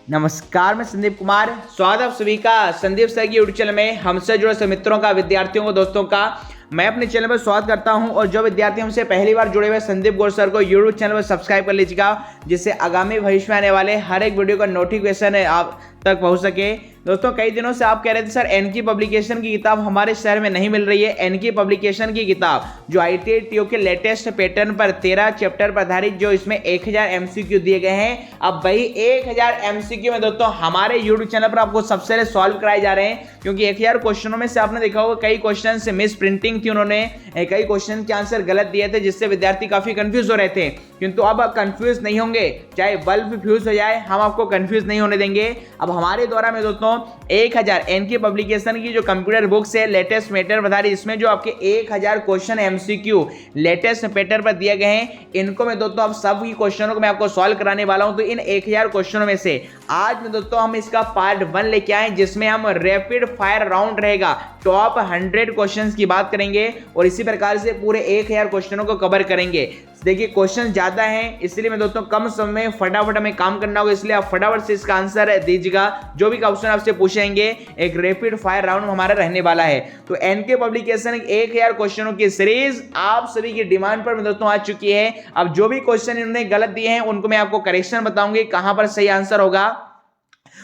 नमस्कार, मैं संदीप कुमार। स्वागत है आप सभी का संदीप सर की यूट्यूब चैनल में। हमसे जुड़े सभी मित्रों का, विद्यार्थियों को, दोस्तों का मैं अपने चैनल पर स्वागत करता हूं। और जो विद्यार्थी हमसे पहली बार जुड़े हुए संदीप गौर सर को यूट्यूब चैनल पर सब्सक्राइब कर लीजिएगा, जिससे आगामी भविष्य में आने वाले हर एक वीडियो का नोटिफिकेशन आप तक पहुंच सके। दोस्तों, कई दिनों से आप कह रहे थे सर एनकी पब्लिकेशन की किताब हमारे शहर में नहीं मिल रही है। एनकी पब्लिकेशन की किताब जो ITA TO के लेटेस्ट पैटर्न पर 13 चैप्टर पर आधारित, जो इसमें 1000 MCQ दिए गए हैं, अब वही 1000 MCQ में दोस्तों हमारे यूट्यूब चैनल पर आपको सबसे पहले सॉल्व कराए जा रहे हैं। क्योंकि 1000 क्वेश्चनों में से आपने देखा होगा कई क्वेश्चन से मिस प्रिंटिंग थी, उन्होंने कई क्वेश्चन के आंसर गलत दिए थे, जिससे विद्यार्थी काफी कंफ्यूज हो रहे थे। किंतु अब आप कंफ्यूज नहीं होंगे, चाहे बल्ब फ्यूज हो जाए, हम आपको कंफ्यूज नहीं होने देंगे। अब हमारे द्वारा में दोस्तों 1000 एनकी पब्लिकेशन की जो कंप्यूटर बुक्स है लेटेस्ट मैटर बता रही, इसमें जो आपके 1000 क्वेश्चन MCQ लेटेस्ट पैटर्न पर दिए गए हैं, इनको मैं दोस्तों अब सभी क्वेश्चनों को मैं आपको सॉल्व कराने वाला हूं। तो इन 1000 क्वेश्चनों में से आज में दोस्तों हम इसका पार्ट 1 लेके आए, जिसमें हम रैपिड फायर राउंड रहेगा, टॉप 100 क्वेश्चंस की बात करेंगे और इसी प्रकार से पूरे 1000 क्वेश्चनों को कवर करेंगे। देखिए, क्वेश्चन ज्यादा हैं, इसलिए मैं दोस्तों कम समय में फटाफट हमें काम करना होगा, इसलिए आप फटाफट से इसका आंसर दीजिएगा। जो भी क्वेश्चन आपसे पूछेंगे एक रैपिड फायर राउंड हमारा रहने वाला है। तो एनके पब्लिकेशन 1000 क्वेश्चनों की सीरीज आप सभी की डिमांड पर दोस्तों आ चुकी है। अब जो भी क्वेश्चन इन्होंने गलत दिए हैं उनको मैं आपको करेक्शन बताऊंगी, कहां पर सही आंसर होगा।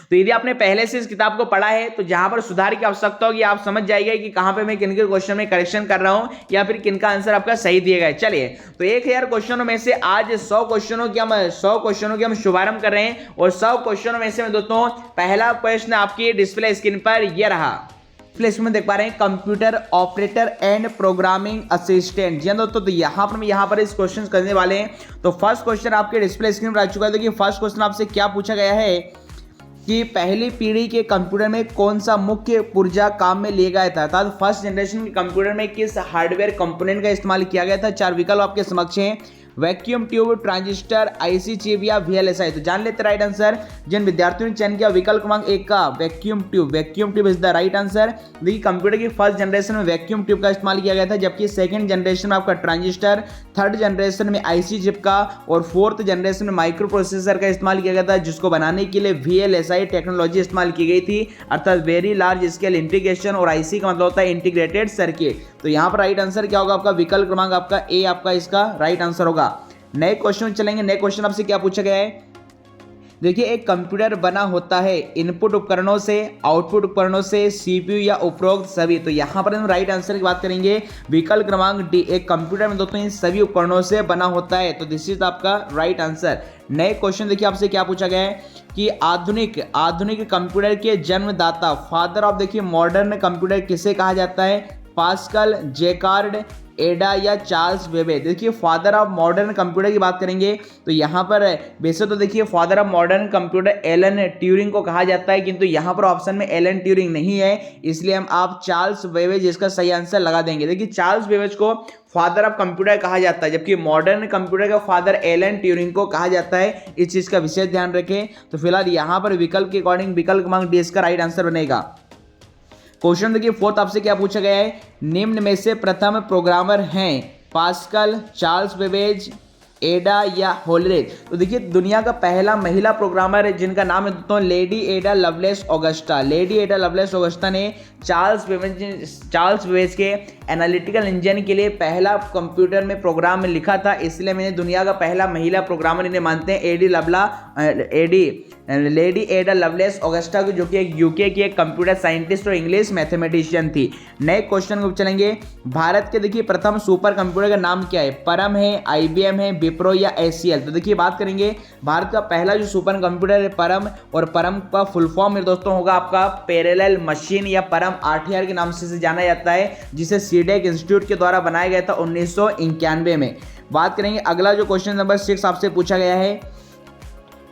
तो यदि आपने पहले से इस किताब को पढ़ा है तो जहां पर सुधार की आवश्यकता होगी आप समझ जाएंगे कि कहां पे मैं किन के क्वेश्चन में करेक्शन कर रहा हूं या फिर किन का आंसर आपका सही दिया गया है। चलिए, तो 1000 क्वेश्चनों में से आज 100 क्वेश्चनों की हम शुभारंभ कर रहे हैं। और 100 क्वेश्चनों में से मैं दोस्तों पहला प्रश्न आपकी डिस्प्ले स्क्रीन पर यह रहा। प्लेस में देख पा रहे हैं computer operator and programming assistant. जी दोस्तों, तो यहाँ पर इस क्वेश्चन करने वाले हैं। तो फर्स्ट क्वेश्चन आपके डिस्प्ले स्क्रीन पर आ चुका है। देखिए, फर्स्ट क्वेश्चन आपसे क्या पूछा गया है कि पहली पीढ़ी के कंप्यूटर में कौन सा मुख्य पुर्जा काम में लिया गया था, अर्थात फर्स्ट जनरेशन के कंप्यूटर में किस हार्डवेयर कंपोनेंट का इस्तेमाल किया गया था। 4 विकल्प आपके समक्ष हैं, vacuum tube, transistor, IC chip या VLSI। तो जान लेते राइट आंसर। जिन विद्यार्थियों ने चयन किया विकल्प क्रमांक 1 का vacuum tube is the right answer. देखिए, कंप्यूटर की फर्स्ट जनरेशन में वैक्यूम ट्यूब का इस्तेमाल किया गया था, जबकि सेकंड जनरेशन में आपका ट्रांजिस्टर, थर्ड जनरेशन में IC चिप का और फोर्थ जनरेशन में माइक्रो प्रोसेसर का इस्तेमाल किया गया था, जिसको बनाने के लिए VLSI टेक्नोलॉजी इस्तेमाल की गई थी, अर्थात वेरी लार्ज स्केल इंटीग्रेशन। और IC का मतलब होता है इंटीग्रेटेड सर्किट। तो यहाँ पर राइट आंसर क्या होगा आपका, विकल्प क्रमांक आपका A आपका इसका राइट आंसर होगा। नए क्वेश्चन चलेंगे। नए क्वेश्चन आपसे क्या पूछा गया है। देखिए, एक कंप्यूटर बना होता है इनपुट उपकरणों से, आउटपुट उपकरणों से, CPU या उपरोक्त सभी। तो यहाँ पर हम राइट आंसर की बात करेंगे, विकल्प क्रमांक D। एक कंप्यूटर में दोस्तों इन सभी उपकरणों से बना होता है, तो दिस इज आपका राइट आंसर। नए क्वेश्चन देखिए, आपसे क्या पूछा गया है कि आधुनिक कंप्यूटर के जन्मदाता, फादर ऑफ देखिए मॉडर्न कंप्यूटर किसे कहा जाता है, पास्कल, जेकार्ड, एडा या चार्ल्स बेबेज। देखिए, फादर ऑफ मॉडर्न कंप्यूटर की बात करेंगे तो यहाँ पर वैसे तो देखिए father of modern computer Alan Turing को कहा जाता है, किंतु यहाँ पर ऑप्शन में एलन ट्यूरिंग नहीं है, इसलिए हम आप चार्ल्स बेबेज इसका सही आंसर लगा देंगे। देखिए, चार्ल्स बेबेज को फादर ऑफ कंप्यूटर कहा जाता है, जबकि मॉडर्न कंप्यूटर का फादर एलन ट्यूरिंग को कहा जाता है। इस चीज का विशेष ध्यान रखें। तो फिलहाल यहाँ पर विकल्प के अकॉर्डिंग विकल्प क्रमांक D इसका राइट आंसर बनेगा। क्वेश्चन देखिए, फोर्थ आपसे क्या पूछा गया है, निम्न में से प्रथम प्रोग्रामर हैं पास्कल, चार्ल्स बेबेज, एडा या होलरेज। तो देखिए, दुनिया का पहला महिला प्रोग्रामर है जिनका नाम है दोस्तों lady Ada Lovelace Augusta. Lady Ada Lovelace Augusta ने चार्ल्स बेबेज के एनालिटिकल इंजन के लिए पहला कंप्यूटर में प्रोग्राम में लिखा था, इसलिए मैंने दुनिया का पहला महिला प्रोग्रामर इन्हें मानते हैं लेडी एडा लवलेस ऑगस्टा को, जो कि एक UK की एक कंप्यूटर साइंटिस्ट और इंग्लिश मैथमेटिशियन थी। नए क्वेश्चन को चलेंगे। भारत के देखिए प्रथम सुपर कंप्यूटर का नाम क्या है, परम है, IBM है, विप्रो या HCL। तो देखिए, बात करेंगे भारत का पहला जो सुपर कंप्यूटर है परम, और परम का फुल फॉर्म में दोस्तों होगा आपका पैरेलल मशीन या परम 8000 के नाम से जाना जाता है, जिसे सीडेक इंस्टीट्यूट के द्वारा बनाया गया था 1991 में। बात करेंगे अगला जो क्वेश्चन नंबर 6 आपसे पूछा गया है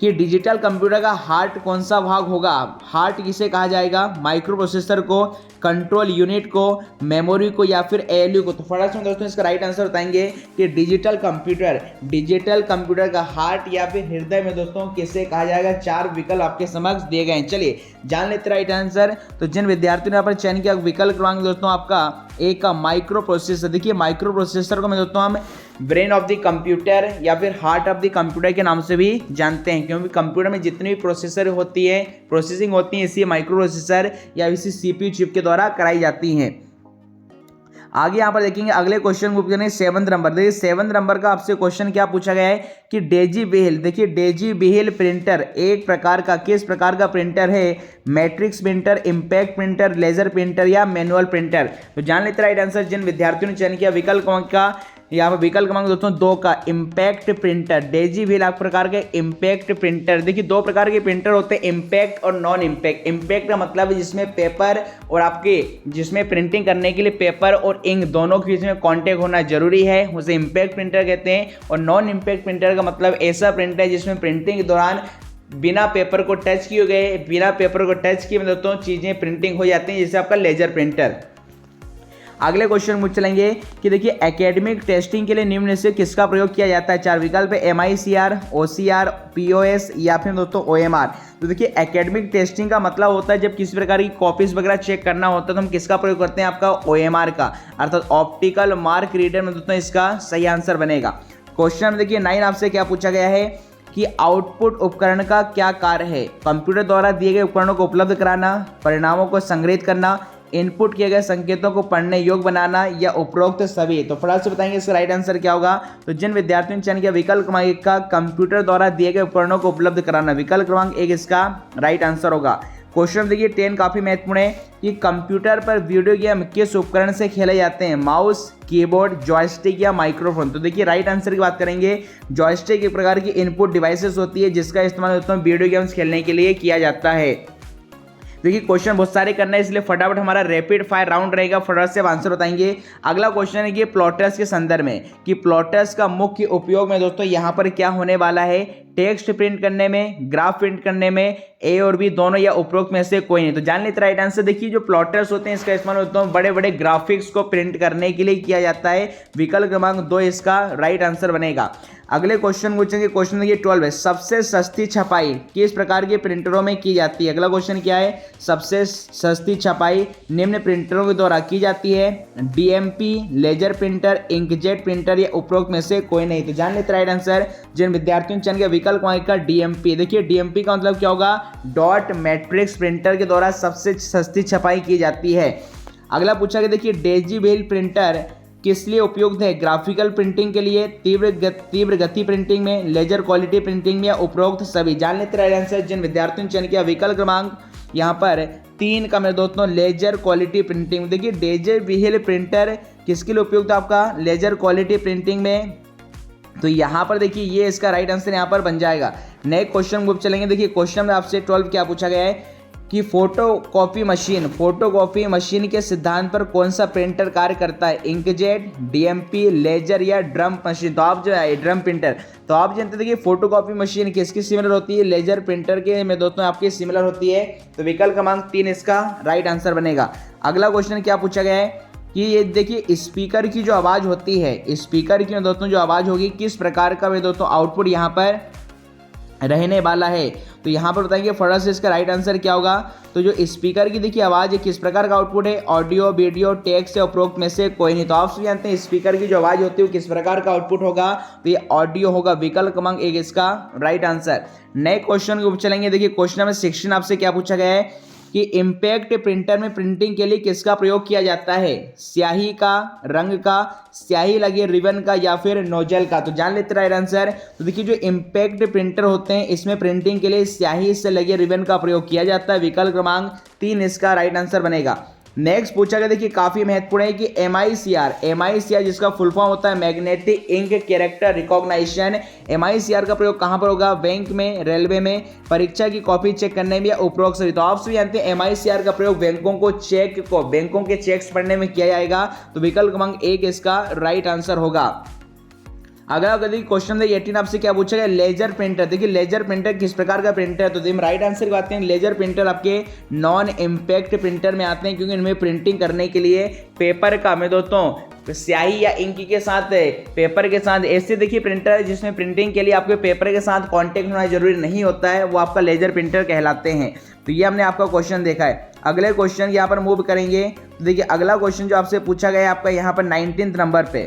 कि डिजिटल कंप्यूटर का हार्ट कौन सा भाग होगा। हार्ट किसे कहा जाएगा, माइक्रो प्रोसेसर को, कंट्रोल यूनिट को, मेमोरी को या फिर ALU को। तो फटाफट से दोस्तों इसका राइट आंसर बताएंगे कि डिजिटल कंप्यूटर का हार्ट या फिर हृदय में दोस्तों किसे कहा जाएगा। 4 विकल्प आपके समक्ष दिए गए हैं। चलिए जान लेते राइट आंसर। तो जिन विद्यार्थियों ने यहाँ पर चयन किया विकल्प क्रमांक दोस्तों आपका A का माइक्रो प्रोसेसर। देखिए, माइक्रो प्रोसेसर को मैं दोस्तों हम ब्रेन ऑफ द कंप्यूटर या फिर हार्ट ऑफ द कंप्यूटर के नाम से भी जानते हैं, क्योंकि कंप्यूटर में जितनी भी प्रोसेसर होती है, प्रोसेसिंग होती है, इसी माइक्रो प्रोसेसर या इसी सीपीयू चिप के द्वारा कराई जाती हैं। आगे यहाँ पर देखेंगे अगले क्वेश्चन को करेंगे 7 नंबर। देखिए 7 नंबर का आपसे क्वेश्चन क्या पूछा गया है कि डेजी बेल, देखिए डेजी बेल प्रिंटर एक प्रकार का, किस प्रकार का प्रिंटर है? Matrix printer, impact printer, laser printer या मैनुअल प्रिंटर। तो जान लेते राइट आंसर जिन विद्यार्थियों ने चयन किया विकल्प क्रमांक का, यहाँ पर विकल्प क्रमांक दोस्तों 2 का इम्पैक्ट प्रिंटर। डेजी बेल एक प्रकार के इम्पैक्ट प्रिंटर। देखिए 2 प्रकार के प्रिंटर होते हैं, इम्पैक्ट और नॉन इम्पैक्ट। इम्पैक्ट का मतलब है जिसमें पेपर और आपके, जिसमें प्रिंटिंग करने के लिए पेपर और इंक दोनों के बीच में कांटेक्ट होना जरूरी है, उसे इम्पैक्ट प्रिंटर कहते हैं। और नॉन इम्पैक्ट प्रिंटर का मतलब ऐसा प्रिंटर है जिसमें प्रिंटिंग के दौरान बिना पेपर को टच किए गए, बिना पेपर को टच किए दोस्तों चीज़ें प्रिंटिंग हो जाती हैं, जैसे आपका लेजर प्रिंटर। अगले क्वेश्चन में चलेंगे कि देखिए एकेडमिक टेस्टिंग के लिए निम्न से किसका प्रयोग किया जाता है? 4 विकल्प है, MICR, OCR, POS या फिर दोस्तों OMR। तो देखिए एकेडमिक टेस्टिंग का मतलब होता है जब किसी प्रकार की कॉपीज वगैरह चेक करना होता है तो हम किसका प्रयोग करते हैं? आपका OMR का, अर्थात ऑप्टिकल मार्क रीडर में दोस्तों इसका सही आंसर बनेगा। क्वेश्चन में देखिए 9 आपसे क्या पूछा गया है कि आउटपुट उपकरण का क्या कार्य है? कंप्यूटर द्वारा दिए गए उपकरणों को उपलब्ध कराना, परिणामों को संग्रहित करना, इनपुट किए गए संकेतों को पढ़ने योग्य बनाना या उपरोक्त सभी। तो फटाफट से बताएंगे इसका राइट आंसर क्या होगा। तो जिन विद्यार्थियों ने चयन किया विकल्प क्रमांक 1 का कंप्यूटर द्वारा दिए गए उपकरणों को उपलब्ध कराना, विकल्प क्रमांक 1 इसका राइट आंसर होगा। क्वेश्चन देखिए 10 काफी महत्वपूर्ण है कि कंप्यूटर पर वीडियो गेम किस उपकरण से खेले जाते हैं? माउस, कीबोर्ड, जॉयस्टिक या माइक्रोफोन। तो देखिए राइट आंसर की बात करेंगे, जॉयस्टिक एक प्रकार की इनपुट डिवाइसेस होती है जिसका इस्तेमाल वीडियो गेम्स खेलने के लिए किया जाता है। देखिए क्वेश्चन बहुत सारे करना है इसलिए फटाफट हमारा रैपिड फायर राउंड रहेगा, फटाफट से आंसर बताएंगे। अगला क्वेश्चन है कि प्लॉटर्स के संदर्भ में, कि प्लॉटर्स का मुख्य उपयोग में दोस्तों यहाँ पर क्या होने वाला है? टेक्स्ट प्रिंट करने में, ग्राफ प्रिंट करने में, ए और बी दोनों या उपरोक्त में से कोई नहीं। तो जान लेते राइट आंसर। देखिए जो प्लॉटर्स होते हैं इसका इस्तेमाल होता है बड़े बड़े ग्राफिक्स को प्रिंट करने के लिए किया जाता है, विकल्प क्रमांक 2 इसका राइट आंसर बनेगा। अगले क्वेश्चन पूछेंगे, क्वेश्चन देखिए 12 है, सबसे सस्ती छपाई किस प्रकार के प्रिंटरों में की जाती है? अगला क्वेश्चन क्या है? सबसे सस्ती छपाई निम्न प्रिंटरों के द्वारा की जाती है, DMP, laser printer, inkjet printer या उपरोक्त में से कोई नहीं। तो जान लेते राइट आंसर जिन विद्यार्थियों ने चयन किया विकल्प का DMP। देखिए DMP का मतलब क्या होगा? डॉट मैट्रिक्स प्रिंटर के द्वारा सबसे सस्ती छपाई की जाती है। अगला पूछा गया देखिए डेजी बेल प्रिंटर किस लिए उपयुक्त है? ग्राफिकल प्रिंटिंग के लिए, तीव्र गति प्रिंटिंग में, लेजर क्वालिटी प्रिंटिंग में या उपरोक्त सभी। जान लेते राइट आंसर जिन विद्यार्थियों ने चयन किया विकल्प क्रमांक यहाँ पर 3 का मेरे दोस्तों लेजर क्वालिटी प्रिंटिंग। देखिए डेजी बेल प्रिंटर किसके लिए उपयुक्त है? आपका लेजर क्वालिटी प्रिंटिंग में। तो यहाँ पर देखिए ये इसका राइट आंसर यहाँ पर बन जाएगा। नए क्वेश्चन ग्रुप चलेंगे। देखिए क्वेश्चन में आपसे 12 क्या पूछा गया है कि फोटोकॉपी मशीन के सिद्धांत पर कौन सा प्रिंटर कार्य करता है? इंकजेट, DMP, लेजर या ड्रम मशीन। तो आप जो है ड्रम प्रिंटर, तो आप जानते देखिए फोटोकॉपी मशीन किसकी सिमिलर होती है? लेजर प्रिंटर के में दोस्तों आपकी सिमिलर होती है। तो विकल्प क्रमांक 3 इसका राइट आंसर बनेगा। अगला क्वेश्चन क्या पूछा गया है कि ये देखिए स्पीकर की जो आवाज़ होती है, स्पीकर की दोस्तों जो आवाज़ होगी किस प्रकार का में दोस्तों आउटपुट यहाँ पर रहने वाला है? तो यहाँ पर बताएंगे फटाफट से इसका राइट आंसर क्या होगा। तो जो स्पीकर की देखिए आवाज़ है किस प्रकार का आउटपुट है? ऑडियो, वीडियो, टेक्स्ट या उपरोक्त में से कोई नहीं। तो आप जानते हैं स्पीकर की जो आवाज़ होती है वो किस प्रकार का आउटपुट होगा? तो ये ऑडियो होगा, विकल्प क्रमांक 1 इसका राइट आंसर। नए क्वेश्चन के ऊपर चलेंगे। देखिए क्वेश्चन नंबर 16 आपसे क्या पूछा गया है कि इम्पैक्ट प्रिंटर में प्रिंटिंग के लिए किसका प्रयोग किया जाता है? स्याही का, रंग का, स्याही लगे रिबन का या फिर नोजल का। तो जान लेते राइट आंसर। तो देखिए जो इम्पैक्ट प्रिंटर होते हैं इसमें प्रिंटिंग के लिए स्याही से लगे रिबन का प्रयोग किया जाता है, विकल्प क्रमांक 3 इसका राइट आंसर बनेगा। नेक्स्ट पूछा गया देखिए काफी महत्वपूर्ण है कि MICR जिसका फुल फॉर्म होता है magnetic ink character recognition, MICR का प्रयोग कहां पर होगा? बैंक में, रेलवे में, परीक्षा की कॉपी चेक करने में या उपरोक्त सभी। तो आप सभी जानते हैं MICR का प्रयोग बैंकों के चेक्स पढ़ने में किया जाएगा। तो विकल्प क्रमांक 1 इसका राइट आंसर होगा। अगला देखिए क्वेश्चन नंबर 18 आपसे क्या पूछा गया? Laser printer. देखिए लेजर प्रिंटर किस प्रकार का प्रिंटर है? तो देखिए राइट आंसर की बात करें लेजर प्रिंटर आपके नॉन इम्पैक्ट प्रिंटर में आते हैं, क्योंकि इनमें प्रिंटिंग करने के लिए पेपर का में दोस्तों स्याही या इंक के साथ, पेपर के साथ, ऐसे देखिए प्रिंटर है जिसमें प्रिंटिंग के लिए आपके पेपर के साथ कॉन्टेक्ट होना जरूरी नहीं होता है, वो आपका लेजर प्रिंटर कहलाते हैं। तो ये हमने आपका क्वेश्चन देखा है। अगले क्वेश्चन यहाँ पर मूव करेंगे। तो देखिए अगला क्वेश्चन जो आपसे पूछा गया है आपका यहाँ पर 19 नंबर पे।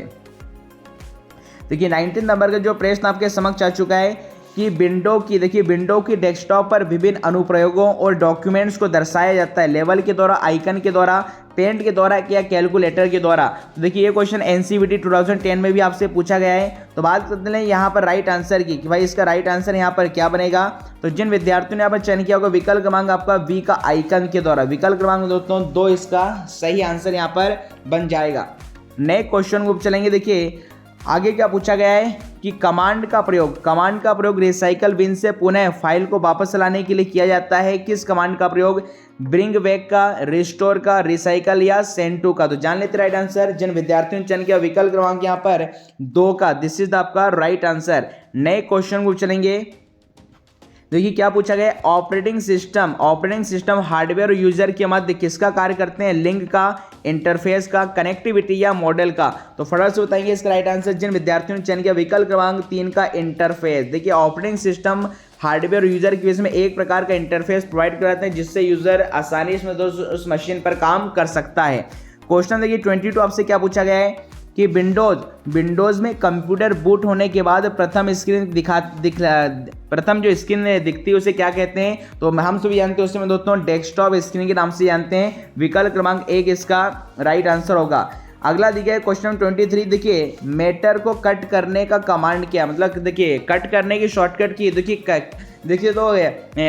देखिए 19 नंबर का जो प्रश्न आपके समक्ष आ चुका है कि विंडो की डेस्कटॉप पर विभिन्न अनुप्रयोगों और डॉक्यूमेंट्स को दर्शाया जाता है लेवल के द्वारा, आइकन के द्वारा, पेंट के द्वारा या कैलकुलेटर के द्वारा। तो देखिए ये क्वेश्चन एनसीईआरटी 2010 में भी आपसे पूछा गया है। तो बात करते हैं यहाँ पर राइट आंसर की कि भाई इसका राइट आंसर यहाँ पर क्या बनेगा। तो जिन विद्यार्थियों ने यहाँ पर चयन किया होगा विकल्प क्रमांक आपका बी का आइकन के द्वारा, विकल्प क्रमांक दोस्तों 2 इसका सही आंसर यहाँ पर बन जाएगा। नए क्वेश्चन को चलेंगे। देखिए आगे क्या पूछा गया है कि कमांड का प्रयोग रिसाइकल बिन से पुनः फाइल को वापस लाने के लिए किया जाता है। किस कमांड का प्रयोग? ब्रिंग बैक का, रिस्टोर का, रिसाइकल या सेंड टू का। तो जान लेते राइट आंसर। जिन विद्यार्थियों ने चयन किया विकल्प क्रमांक यहाँ पर 2 का, दिस इज आपका राइट आंसर। नए क्वेश्चन को चलेंगे। देखिए क्या पूछा गया, ऑपरेटिंग सिस्टम हार्डवेयर और यूजर के मध्य किसका कार्य करते हैं? लिंक का, इंटरफेस का, कनेक्टिविटी या मॉडल का। तो फटाफट से बताएंगे इसका राइट आंसर। जिन विद्यार्थियों ने चयन किया विकल्प क्रमांक 3 का, इंटरफेस। देखिए ऑपरेटिंग सिस्टम हार्डवेयर और यूजर के बीच में एक प्रकार का इंटरफेस प्रोवाइड कराते हैं जिससे यूजर आसानी से उस मशीन पर काम कर सकता है। क्वेश्चन देखिए 22 आपसे क्या पूछा गया है कि विंडोज में कंप्यूटर बूट होने के बाद प्रथम जो स्क्रीन दिखती है उसे क्या कहते हैं? तो हम सभी जानते हैं उसमें दोस्तों डेस्कटॉप स्क्रीन के नाम से जानते हैं। विकल्प क्रमांक 1 इसका राइट आंसर होगा। अगला दिया है क्वेश्चन 23। देखिए मैटर को कट करने का कमांड क्या, मतलब देखिए कट करने की शॉर्टकट की। देखिए तो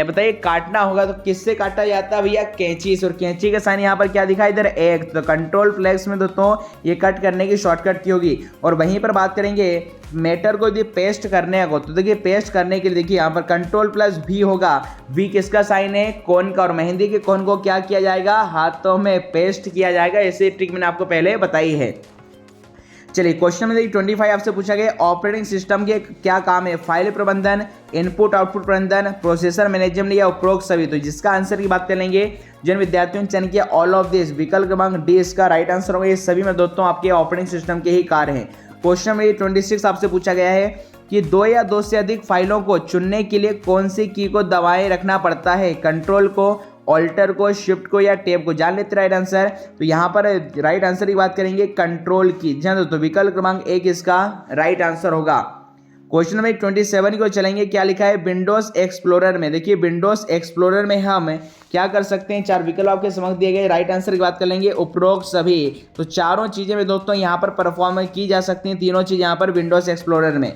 बताइए काटना होगा तो किससे काटा जाता है भैया? कैंची से। और कैंची का साइन यहाँ पर क्या दिखा इधर एक। तो कंट्रोल फ्लैक्स में दोस्तों ये कट करने की शॉर्टकट की होगी। और वहीं पर बात करेंगे मैटर को यदि पेस्ट करने को, तो देखिए पेस्ट करने के लिए देखिए यहाँ पर कंट्रोल+V होगा। V किसका साइन है? कोन का। और मेहंदी के कोन को क्या किया जाएगा? हाथों में पेस्ट किया जाएगा। ऐसे ट्रिक मैंने आपको पहले बताई है। चलिए क्वेश्चन में देखिए 25 आपसे पूछा गया ऑपरेटिंग सिस्टम के क्या काम है? फाइल प्रबंधन, इनपुट आउटपुट प्रबंधन, प्रोसेसर मैनेजमेंट या उपरोक्त सभी। तो जिसका आंसर की बात कर लेंगे जिन विद्यार्थियों ने चयन किया ऑल ऑफ दिस, विकल्प क्रमांक डी इसका राइट आंसर होगा। ये सभी में दोस्तों आपके ऑपरेटिंग सिस्टम के ही कार्य हैं। क्वेश्चन में 26 आपसे पूछा गया है कि 2 या 2 से अधिक फाइलों को चुनने के लिए कौन सी की को दबाए रखना पड़ता है? कंट्रोल को, ऑल्टर को, शिफ्ट को या टैब को। जान लेते राइट आंसर। तो यहाँ पर राइट आंसर की बात करेंगे कंट्रोल की। जान तो विकल्प क्रमांक 1 इसका राइट आंसर होगा। क्वेश्चन नंबर 27 को चलेंगे। क्या लिखा है विंडोज एक्सप्लोरर में? देखिए विंडोज एक्सप्लोरर में हम क्या कर सकते हैं? 4 विकल्प आपके समझ दिए गए। राइट आंसर की बात कर लेंगे उपरोक्त सभी। तो चारों चीजें में दोस्तों यहाँ पर परफॉर्म की जा सकती हैं, तीनों चीज यहाँ पर विंडोज एक्सप्लोरर में।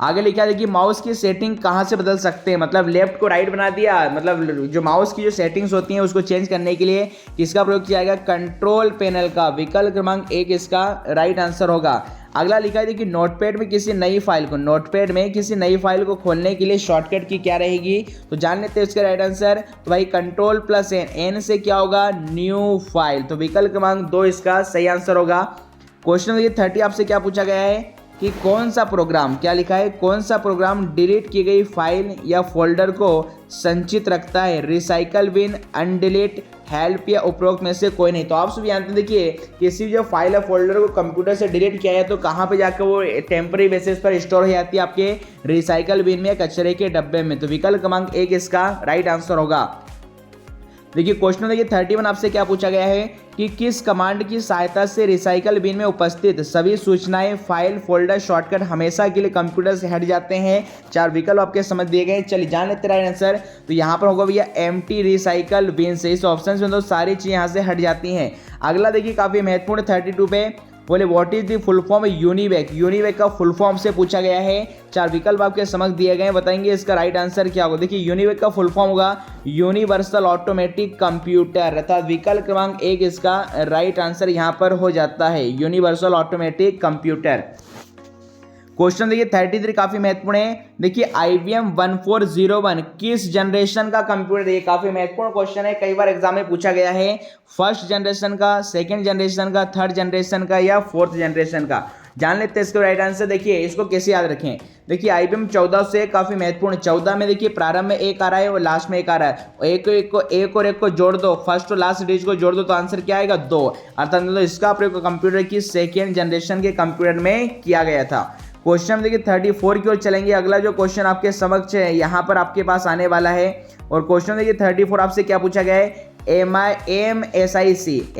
आगे लिखा है कि माउस की सेटिंग कहाँ से बदल सकते हैं? मतलब लेफ्ट को राइट बना दिया, मतलब जो माउस की जो सेटिंग्स होती हैं उसको चेंज करने के लिए किसका प्रयोग किया जाएगा? कंट्रोल पैनल का। विकल्प क्रमांक 1 इसका राइट आंसर होगा। अगला लिखा है कि नोटपैड में किसी नई फाइल को खोलने के लिए शॉर्टकट की क्या रहेगी? तो जान लेते हैं इसका राइट आंसर। तो भाई कंट्रोल+N से क्या होगा? New file. तो विकल्प क्रमांक 2 इसका सही आंसर होगा। क्वेश्चन 30 आपसे क्या पूछा गया है कि कौन सा प्रोग्राम, क्या लिखा है, कौन सा प्रोग्राम डिलीट की गई फाइल या फोल्डर को संचित रखता है? रिसाइकल बिन, अनडिलीट, हेल्प या उपरोक्त में से कोई नहीं। तो आप सभी जानते हैं देखिए किसी जो फाइल या फोल्डर को कंप्यूटर से डिलीट किया है तो कहाँ पे जाकर वो टेम्पररी बेसिस पर स्टोर हो जाती है? आपके रिसाइकल बिन में या कचरे के डब्बे में। तो विकल्प क्रमांक 1 इसका राइट आंसर होगा। देखिए क्वेश्चन देखिए 31 आपसे क्या पूछा गया है कि किस कमांड की सहायता से रिसाइकल बिन में उपस्थित सभी सूचनाएं, फाइल, फोल्डर, शॉर्टकट हमेशा के लिए कंप्यूटर से हट जाते हैं? 4 विकल्प आपके समझ दिए गए। चलिए जान लेते राइट आंसर। तो यहाँ पर होगा भैया एम्प्टी रिसाइकल बिन से। इस ऑप्शन में तो सारी चीज़ें यहाँ से हट जाती हैं। अगला देखिए काफ़ी महत्वपूर्ण 32 पे बोले what is the full form UNIVAC का फुल फॉर्म से पूछा गया है। 4 विकल्प आपके समझ दिए गए, बताएंगे इसका राइट आंसर क्या होगा। देखिए यूनिवैक का फुल फॉर्म होगा यूनिवर्सल ऑटोमेटिक कंप्यूटर, अर्थात विकल्प क्रमांक 1 इसका राइट आंसर यहाँ पर हो जाता है, यूनिवर्सल ऑटोमेटिक कंप्यूटर। क्वेश्चन देखिए 33 काफी महत्वपूर्ण है। देखिए IBM 1401 किस जनरेशन का कंप्यूटर? ये काफी महत्वपूर्ण क्वेश्चन है, कई बार एग्जाम में पूछा गया है। फर्स्ट जनरेशन का, सेकंड जनरेशन का, थर्ड जनरेशन का या फोर्थ जनरेशन का। जान लेते हैं इसका राइट आंसर। देखिए इसको कैसे याद रखें। देखिए IBM 14 से काफी महत्वपूर्ण। 14 में देखिए प्रारंभ में 1 आ रहा है और लास्ट में 1 आ रहा है। एक और एक को जोड़ दो, फर्स्ट और लास्ट डिजिट को जोड़ दो तो आंसर क्या आएगा? 2। अर्थात इसका प्रयोग कंप्यूटर की सेकेंड जनरेशन के कंप्यूटर में किया गया था। क्वेश्चन देखिए 34 की ओर चलेंगे। अगला जो क्वेश्चन आपके समक्ष है यहाँ पर आपके पास आने वाला है। और क्वेश्चन देखिए 34 आपसे क्या पूछा गया है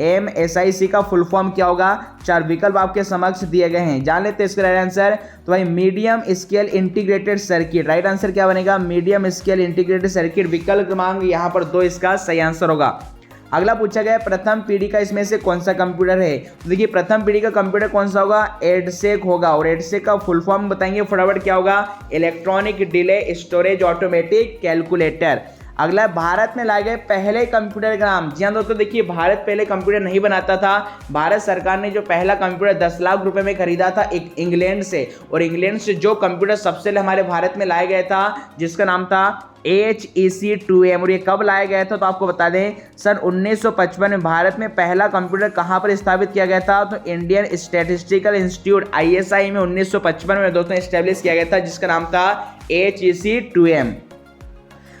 MSIC का फुल फॉर्म क्या होगा? 4 विकल्प आपके समक्ष दिए गए हैं, जान लेते हैं इसका राइट आंसर। तो भाई medium scale integrated circuit, right answer क्या बनेगा? मीडियम स्केल इंटीग्रेटेड सर्किट, विकल्प क्रमांक यहाँ पर 2 इसका सही आंसर होगा। अगला पूछा गया प्रथम पीढ़ी का इसमें से कौन सा कंप्यूटर है? तो देखिए प्रथम पीढ़ी का कंप्यूटर कौन सा होगा? एडसेक होगा, और एडसेक का फुल फॉर्म बताएंगे फटाफट क्या होगा? Electronic delay storage automatic calculator. अगला भारत में लाए गए पहले कंप्यूटर का नाम। जी हाँ दोस्तों, देखिए भारत पहले कंप्यूटर नहीं बनाता था। भारत सरकार ने जो पहला कंप्यूटर 10 लाख रुपए में खरीदा था एक इंग्लैंड से, और इंग्लैंड से जो कंप्यूटर सबसे पहले हमारे भारत में लाया गया था जिसका नाम था HEC2M, और ये कब लाया गया था? तो आपको बता दें सन 1955 में भारत में पहला कंप्यूटर कहाँ पर स्थापित किया गया था? तो इंडियन स्टैटिस्टिकल इंस्टीट्यूट ISI में 1955 में दोस्तों स्टैब्लिश किया गया था, जिसका नाम था HEC2M।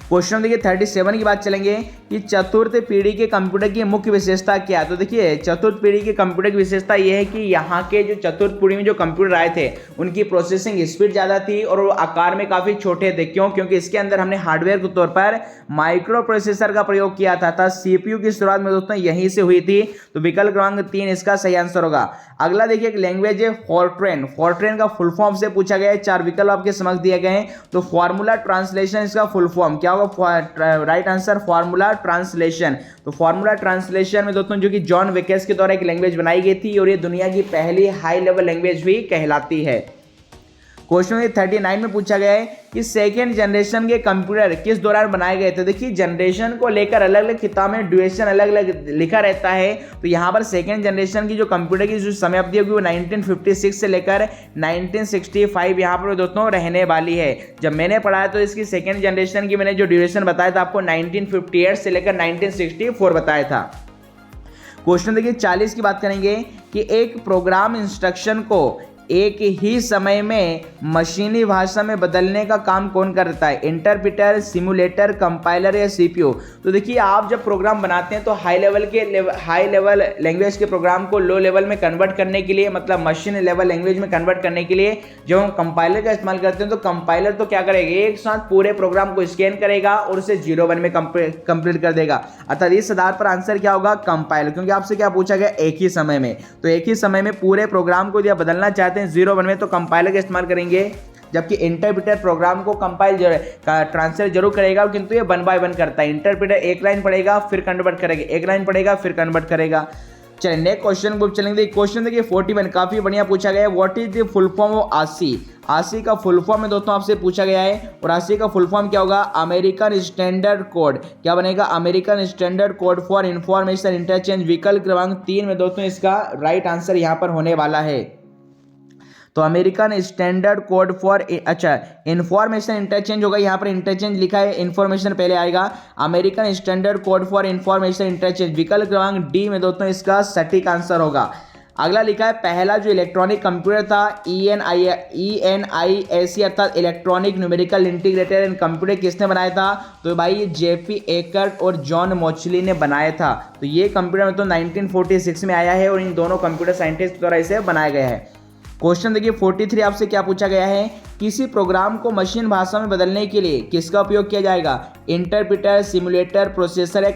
क्वेश्चन देखिए 37 की बात चलेंगे कि चतुर्थ पीढ़ी के कंप्यूटर की मुख्य विशेषता क्या है? तो देखिए चतुर्थ पीढ़ी के कंप्यूटर की विशेषता यह है कि यहाँ के जो चतुर्थ पीढ़ी में जो कंप्यूटर आए थे उनकी प्रोसेसिंग स्पीड ज़्यादा थी और वो आकार में काफ़ी छोटे थे। क्यों? क्योंकि इसके अंदर हमने हार्डवेयर के तौर पर माइक्रो प्रोसेसर का प्रयोग किया था। CPU की शुरुआत में दोस्तों यहीं से हुई थी। तो विकल्प क्रमांक 3 इसका सही आंसर होगा। अगला देखिए एक लैंग्वेज है फॉर्ट्रेन। फॉर्ट्रेन का फुल फॉर्म से पूछा गया है, 4 विकल्प आपके समक्ष दिए गए हैं। तो फॉर्मूला ट्रांसलेशन इसका फुल फॉर्म क्या होगा? Right answer formula translation. तो फॉर्मूला ट्रांसलेशन में दोस्तों जो कि जॉन विकेस के द्वारा एक लैंग्वेज बनाई गई थी और ये दुनिया की पहली हाई लेवल लैंग्वेज भी कहलाती है। क्वेश्चन 39 में पूछा गया है कि सेकेंड जनरेशन के कंप्यूटर किस दौरान बनाए गए थे? देखिए जनरेशन को लेकर अलग अलग किताब में ड्यूरेशन अलग अलग लिखा रहता है। तो यहाँ पर सेकेंड जनरेशन की जो कंप्यूटर की जो समय अवधि होगी वो 1956 से लेकर 1965 यहाँ पर दोस्तों रहने वाली है। जब मैंने पढ़ा तो इसकी सेकेंड जनरेशन की मैंने जो ड्यूरेशन बताया था आपको 1958 से लेकर 1964 बताया था। क्वेश्चन देखिए 40 की बात करेंगे कि एक प्रोग्राम इंस्ट्रक्शन को एक ही समय में मशीनी भाषा में बदलने का काम कौन करता है? इंटरप्रेटर, सिमुलेटर, कंपाइलर या CPU? तो देखिए आप जब प्रोग्राम बनाते हैं तो हाई लेवल लैंग्वेज के प्रोग्राम को लो लेवल में कन्वर्ट करने के लिए, मतलब मशीन लेवल लैंग्वेज में कन्वर्ट करने के लिए जब हम कंपाइलर का इस्तेमाल करते हैं तो कंपाइलर तो क्या करेगा? एक साथ पूरे प्रोग्राम को स्कैन करेगा और उसे 0-1 में कंप्लीट कर देगा। अर्थात इस आधार पर आंसर क्या होगा? कंपाइलर। क्योंकि आपसे क्या पूछा गया? एक ही समय में। तो एक ही समय में पूरे प्रोग्राम को यदि बदलना चाहते हैं 0-1 में तो कंपाइलर का इस्तेमाल करेंगे, जबकि इंटरप्रेटर प्रोग्राम को कंपाइल ट्रांसलेट जरूर करेगा, किंतु ये 1 बाय 1 करता है। इंटरप्रेटर एक लाइन पढ़ेगा फिर कन्वर्ट करेगा, एक लाइन पढ़ेगा फिर कन्वर्ट करेगा। चलिए नेक्स्ट क्वेश्चन को चलेंगे। क्वेश्चन देखिए 41 काफी बढ़िया पूछा गया है। What is the full form of ASCII? ASCII का फुल फॉर्म में दोस्तों आपसे पूछा गया है, और ASCII का फुल फॉर्म क्या होगा? American standard code. क्या बनेगा? American standard code for information interchange. विकल्प क्रमांक 3 में दोस्तों इसका राइट आंसर यहाँ पर होने वाला है। तो American standard code for information interchange होगा। यहाँ पर इंटरचेंज लिखा है, इंफॉर्मेशन पहले आएगा। American standard code for information interchange, विकल्प क्रमांक D में दोस्तों इसका सटीक आंसर होगा। अगला लिखा है पहला जो इलेक्ट्रॉनिक कंप्यूटर था ENIAC अर्थात electronic numerical integrated and computer किसने बनाया था? तो भाई JP एकर्ट और जॉन मोचली ने बनाया था। तो ये कंप्यूटर में तो 1946 में आया है और इन दोनों कंप्यूटर साइंटिस्ट द्वारा इसे बनाया गया है। क्वेश्चन देखिए 43 आपसे क्या पूछा गया है? किसी प्रोग्राम को मशीन भाषा में बदलने के लिए किसका उपयोग किया जाएगा? इंटरप्रेटर, सिमुलेटर, प्रोसेसर या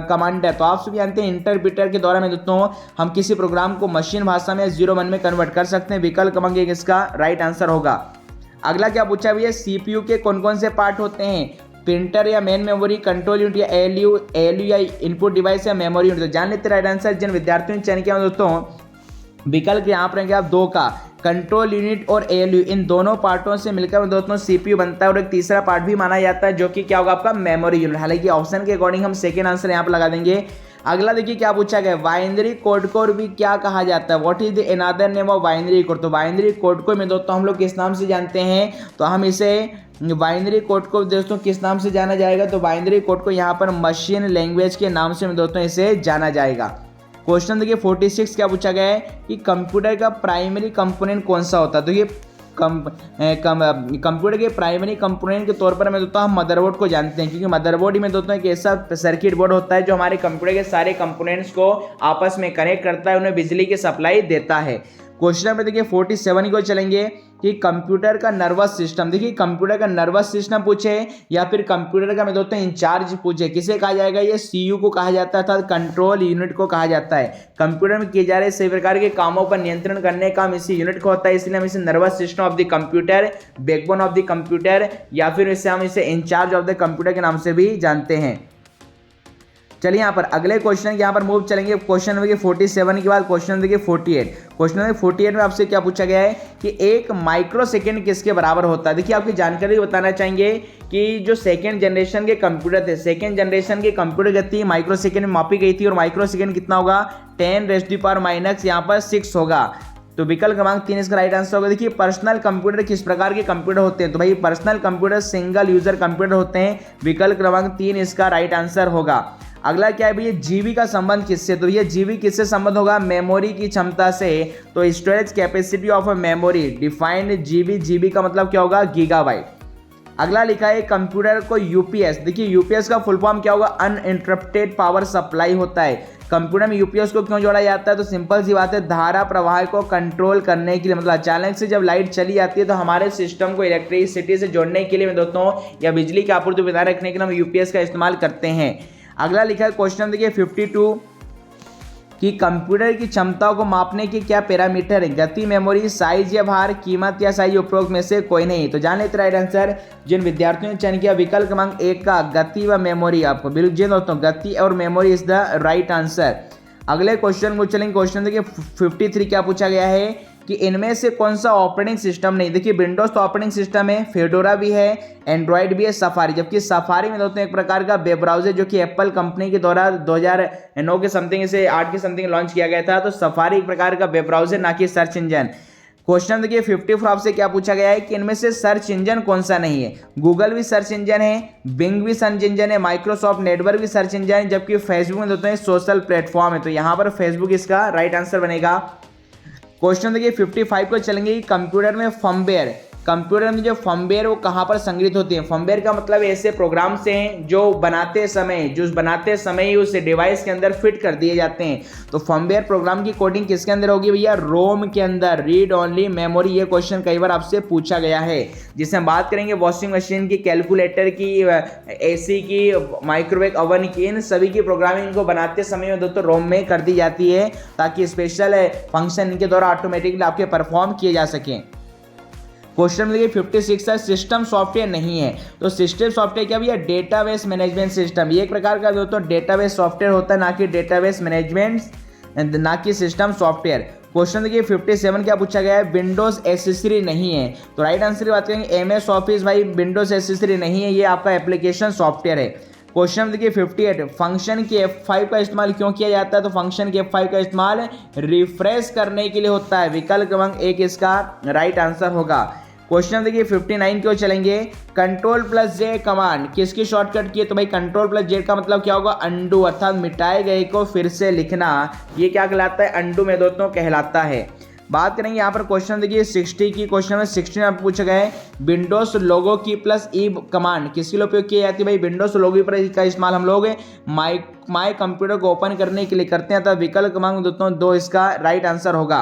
कमांडर? तो आप सभी जानते हैं इंटरप्रेटर के द्वारा में दोस्तों हम किसी प्रोग्राम को मशीन भाषा में 0-1 में कन्वर्ट कर सकते हैं। विकल्प क्रमांक 1 इसका राइट आंसर होगा। अगला क्या पूछा भैया? CPU के कौन कौन से पार्ट होते हैं? प्रिंटर या मेन मेमोरी, कंट्रोल यूनिट या ALU या इनपुट डिवाइस या मेमोरी यूनिट? तो जान लेते राइट आंसर। जिन विद्यार्थियों ने चयन किया दोस्तों विकल्प यहाँ पर रहेंगे आप 2 का, कंट्रोल यूनिट और ALU। इन दोनों पार्टों से मिलकर दोस्तों CPU बनता है, और एक तीसरा पार्ट भी माना जाता है जो कि क्या होगा? आपका मेमोरी यूनिट। हालांकि ऑप्शन के अकॉर्डिंग हम सेकेंड आंसर यहाँ पर लगा देंगे। अगला देखिए क्या पूछा गया? बाइनरी कोड को भी क्या कहा जाता है? What is the another name of binary code? तो बाइनरी कोड को में दोस्तों हम लोग किस नाम से जानते हैं? तो हम इसे बाइनरी कोड को दोस्तों किस नाम से जाना जाएगा? तो बाइनरी कोड को यहाँ पर मशीन लैंग्वेज के नाम से दोस्तों इसे जाना जाएगा। क्वेश्चन देखिए 46 क्या पूछा गया है कि कंप्यूटर का प्राइमरी कंपोनेंट कौन सा होता है? तो ये कंप्यूटर के प्राइमरी कंपोनेंट के तौर पर मैं दोस्तों हम मदरबोर्ड को जानते हैं, क्योंकि मदरबोर्ड ही में दोस्तों एक ऐसा सर्किट बोर्ड होता है जो हमारे कंप्यूटर के सारे कंपोनेंट्स को आपस में कनेक्ट करता है, उन्हें बिजली की सप्लाई देता है। क्वेश्चन नंबर देखिए 47 को चलेंगे कि कंप्यूटर का नर्वस सिस्टम, देखिए कंप्यूटर का नर्वस सिस्टम पूछे या फिर कंप्यूटर का मैं दोस्तों इंचार्ज पूछे, किसे कहा जाएगा? ये सीयू को कहा जाता है अर्थात कंट्रोल यूनिट को कहा जाता है। कंप्यूटर में किए जा रहे सभी प्रकार के कामों पर नियंत्रण करने का काम इसी यूनिट को होता है, इसलिए हम इसे nervous system of the computer, backbone of the computer या फिर इसे हम इसे इंचार्ज ऑफ द कंप्यूटर के नाम से भी जानते हैं। चलिए यहाँ पर अगले क्वेश्चन के यहाँ पर मूव चलेंगे। क्वेश्चन नंबर 47 के बाद क्वेश्चन नंबर 48। क्वेश्चन नंबर 48 में आपसे क्या पूछा गया है कि 1 माइक्रो सेकेंड किसके बराबर होता है? देखिए आपकी जानकारी बताना चाहेंगे कि जो सेकेंड जनरेशन के कंप्यूटर थे, सेकेंड जनरेशन के कंप्यूटर गति माइक्रो सेकेंड में मापी गई थी और माइक्रो सेकेंड कितना होगा? 10⁻⁻ यहाँ पर 6 होगा। तो विकल्प क्रमांक 3 इसका राइट आंसर होगा। देखिए पर्सनल कंप्यूटर किस प्रकार के कंप्यूटर होते हैं? तो भाई personal computer single user computer होते हैं। विकल्प क्रमांक 3 इसका राइट आंसर होगा। अगला क्या है भैया? जीबी का संबंध किससे? तो ये जीबी किससे संबंध होगा? मेमोरी की क्षमता से। तो storage capacity of a memory defined GB, GB का मतलब क्या होगा? गीगाबाइट। अगला लिखा है कंप्यूटर को यूपीएस, देखिए यूपीएस का फुल फॉर्म क्या होगा? अनइंटरप्टेड पावर सप्लाई होता है। कंप्यूटर में यूपीएस को क्यों जोड़ा जाता है? तो सिंपल सी बात है, धारा प्रवाह को कंट्रोल करने के लिए, मतलब अचानक से जब लाइट चली जाती है तो हमारे सिस्टम को इलेक्ट्रिसिटी से जोड़ने के लिए दोस्तों या बिजली की आपूर्ति बनाए रखने के लिए हम यूपीएस का इस्तेमाल करते हैं। अगला लिखा है क्वेश्चन देखिए 52 कि कंप्यूटर की क्षमता को मापने के क्या पैरामीटर है? गति, मेमोरी, साइज या भार, कीमत या साइज, उपरोक्त में से कोई नहीं। तो जान लेते राइट आंसर। जिन विद्यार्थियों ने चयन किया विकल्प क्रमांक 1 का गति व मेमोरी, आपको बिल्कुल जी दोस्तों गति और memory is the right answer. अगले क्वेश्चन को चलेंगे। क्वेश्चन देखिए 53 क्या पूछा गया है कि इनमें से कौन सा ऑपरेटिंग सिस्टम नहीं? देखिए विंडोज तो ऑपरेटिंग सिस्टम है, फेडोरा भी है, एंड्रॉइड भी है, सफारी। जबकि सफारी में दोस्तों एक प्रकार का वेब ब्राउजर जो कि एप्पल कंपनी के द्वारा 2009 के समथिंग से 8 के समथिंग लॉन्च किया गया था। तो सफारी एक प्रकार का वेब ब्राउजर, ना कि सर्च इंजन। क्वेश्चन देखिए 54 आपसे क्या पूछा गया है कि इनमें से सर्च इंजन कौन सा नहीं है? गूगल भी सर्च इंजन है, बिंग भी सर्च इंजन है, माइक्रोसॉफ्ट नेटवर्क भी सर्च इंजन है, जबकि फेसबुक में दोस्तों सोशल प्लेटफॉर्म है। तो यहाँ पर फेसबुक इसका राइट आंसर बनेगा। क्वेश्चन देखिए 55 को चलेंगे। कंप्यूटर में फर्मवेयर, कंप्यूटर में जो फर्मवेयर वो कहाँ पर संग्रहित होती है? फर्मवेयर का मतलब ऐसे प्रोग्राम से हैं जो बनाते समय ही उस डिवाइस के अंदर फिट कर दिए जाते हैं। तो फर्मवेयर प्रोग्राम की कोडिंग किसके अंदर होगी भैया? रोम के अंदर, रीड ओनली मेमोरी। ये क्वेश्चन कई बार आपसे पूछा गया है। जिससे हम बात करेंगे वॉशिंग मशीन की, कैलकुलेटर की, एसी की, माइक्रोवेव ओवन की, इन सभी की प्रोग्रामिंग को बनाते समय में दोस्तों रोम में कर दी जाती है ताकि स्पेशल फंक्शन इनके द्वारा ऑटोमेटिकली आपके परफॉर्म किए जा सकें। क्वेश्चन में देखिए 56 है सिस्टम सॉफ्टवेयर नहीं है। तो सिस्टम सॉफ्टवेयर क्या भैया? Database management system. ये एक प्रकार का दोस्तों डेटाबेस सॉफ्टवेयर होता है, ना कि डेटाबेस मैनेजमेंट, ना कि सिस्टम सॉफ्टवेयर। क्वेश्चन देखिए 57 क्या पूछा गया है? विंडोज एसेसरी नहीं है। तो राइट आंसर की बात करेंगे एमएस ऑफिस, भाई विंडोज एसेसरी नहीं है, ये आपका एप्लीकेशन सॉफ्टवेयर है। क्वेश्चन देखिए 58 फंक्शन के F5 का इस्तेमाल क्यों किया जाता है? तो फंक्शन के F5 का इस्तेमाल रिफ्रेश करने के लिए होता है। विकल्प क्रमांक 1 इसका राइट आंसर होगा। क्वेश्चन देखिए 59 को चलेंगे। Ctrl+J कमांड किसकी शॉर्टकट की है? तो भाई Ctrl+Z का मतलब क्या होगा? अंडू, अर्थात मिटाए गए को फिर से लिखना। ये क्या कहलाता है? अंडू में दोस्तों कहलाता है। बात करेंगे यहाँ पर क्वेश्चन देखिए 60 की। क्वेश्चन में 60 में पूछा गया है विंडोज लोगो की प्लस ई कमांड किसके लिए उपयोग की जाती है? भाई विंडोज लोगो पर का इस्तेमाल हम लोग माई कंप्यूटर को ओपन करने के लिए करते हैं। तो विकल्प क्रमांक दोस्तों 2 इसका राइट आंसर होगा।